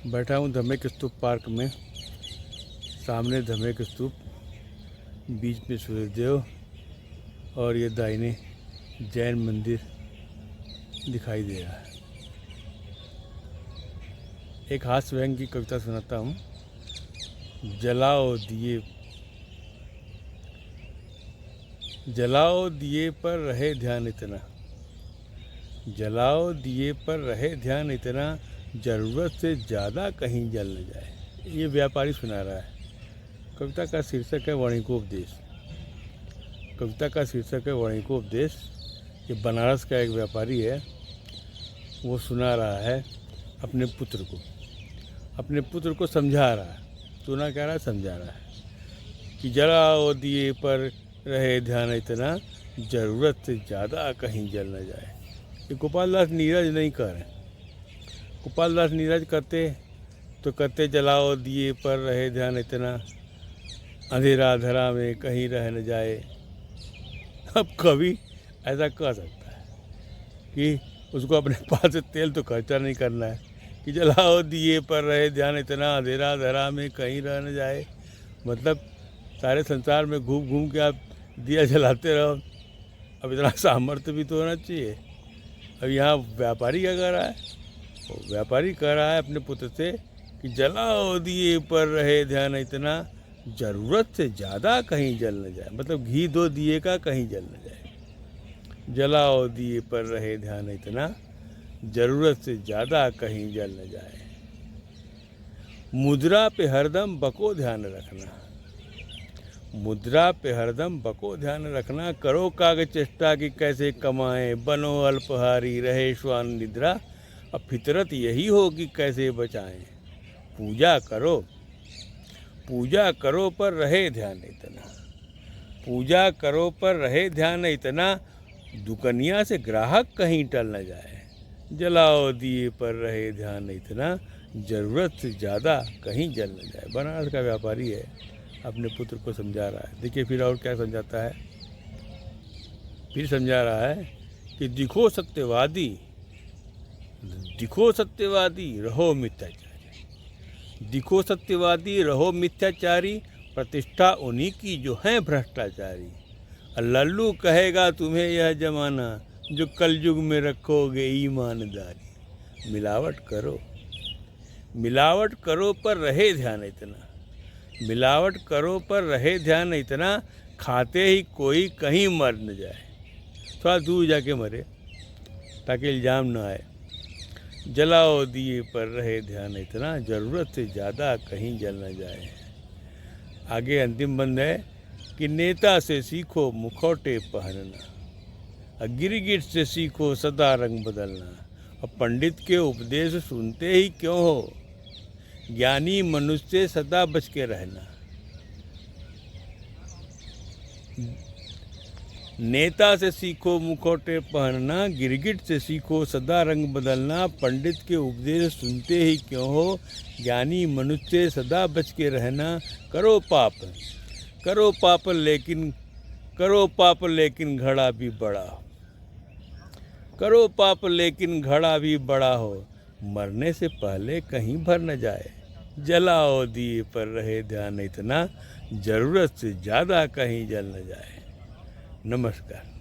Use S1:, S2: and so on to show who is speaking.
S1: बैठा हूँ धमेक स्तूप पार्क में। सामने धमेक स्तूप, बीच में सूर्यदेव और ये दाहिने जैन मंदिर दिखाई दे रहा है। एक हास्य व्यंग की कविता सुनाता हूँ। जलाओ दिए पर रहे ध्यान इतना, जलाओ दिए पर रहे ध्यान इतना, ज़रूरत से ज़्यादा कहीं जल न जाए। ये व्यापारी सुना रहा है। कविता का शीर्षक है वाणिकोपदेश। कविता का शीर्षक है वाणिकोपदेश। ये बनारस का एक व्यापारी है, वो सुना रहा है अपने पुत्र को समझा रहा है। सुना क्या रहा है, समझा रहा है कि जलाओ दिए पर रहे ध्यान इतना, ज़रूरत से ज़्यादा कहीं जल न जाए। ये गोपाल दास नीरज नहीं कह रहे। गोपाल दास नीरज कहते जलाओ दिए पर रहे ध्यान इतना, अंधेरा धरा में कहीं रह न जाए। अब कवि ऐसा कह सकता है कि उसको अपने पास से तेल तो खर्चा नहीं करना है कि जलाओ दिए पर रहे ध्यान इतना, अंधेरा धरा में कहीं रह न जाए। मतलब सारे संसार में घूम घूम के आप दिया जलाते रहो। अब इतना सामर्थ्य भी तो होना चाहिए। अब यहाँ व्यापारी क्या कर रहा है? वो व्यापारी कह रहा है अपने पुत्र से कि जलाओ दिए पर रहे ध्यान इतना, ज़रूरत से ज़्यादा कहीं जल न जाए। मतलब घी दो दिए का, कहीं जल न जाए। जलाओ दिए पर रहे ध्यान इतना, ज़रूरत से ज़्यादा कहीं जल न जाए। मुद्रा पे हरदम बको ध्यान रखना, मुद्रा पे हरदम बको ध्यान रखना, करो काग चेष्टा कि कैसे कमाएं, बनो अल्पहारी रहे श्वान निद्रा, अब फितरत यही हो कि कैसे बचाएं। पूजा करो पर रहे ध्यान इतना, पूजा करो पर रहे ध्यान इतना, दुकनिया से ग्राहक कहीं टल न जाए। जलाओ दिए पर रहे ध्यान इतना, ज़रूरत से ज़्यादा कहीं जल न जाए। बनारस का व्यापारी है, अपने पुत्र को समझा रहा है। देखिए फिर और क्या समझाता है। फिर समझा रहा है कि दिखो सत्यवादी रहो मिथ्याचारी, दिखो सत्यवादी रहो मिथ्याचारी, प्रतिष्ठा उन्हीं की जो हैं भ्रष्टाचारी। लल्लू कहेगा तुम्हें यह जमाना, जो कलयुग में रखोगे ईमानदारी। मिलावट करो पर रहे ध्यान इतना, मिलावट करो पर रहे ध्यान इतना, खाते ही कोई कहीं मर न जाए। थोड़ा दूर जाके मरे ताकि इल्ज़ाम ना आए। जलाओ दिए पर रहे ध्यान इतना, ज़रूरत से ज़्यादा कहीं जल न जाए। आगे अंतिम बंद है कि नेता से सीखो मुखौटे पहनना, गिरगिट से सीखो सदा रंग बदलना, और पंडित के उपदेश सुनते ही क्यों हो, ज्ञानी मनुष्य से सदा बच के रहना। नेता से सीखो मुखौटे पहनना, गिरगिट से सीखो सदा रंग बदलना, पंडित के उपदेश सुनते ही क्यों हो, ज्ञानी मनुष्य से सदा बच के रहना। करो पाप लेकिन घड़ा भी बड़ा हो, करो पाप लेकिन घड़ा भी बड़ा हो, मरने से पहले कहीं भर न जाए। जलाओ दिए पर रहे ध्यान इतना, ज़रूरत से ज़्यादा कहीं जल न जाए। नमस्कार।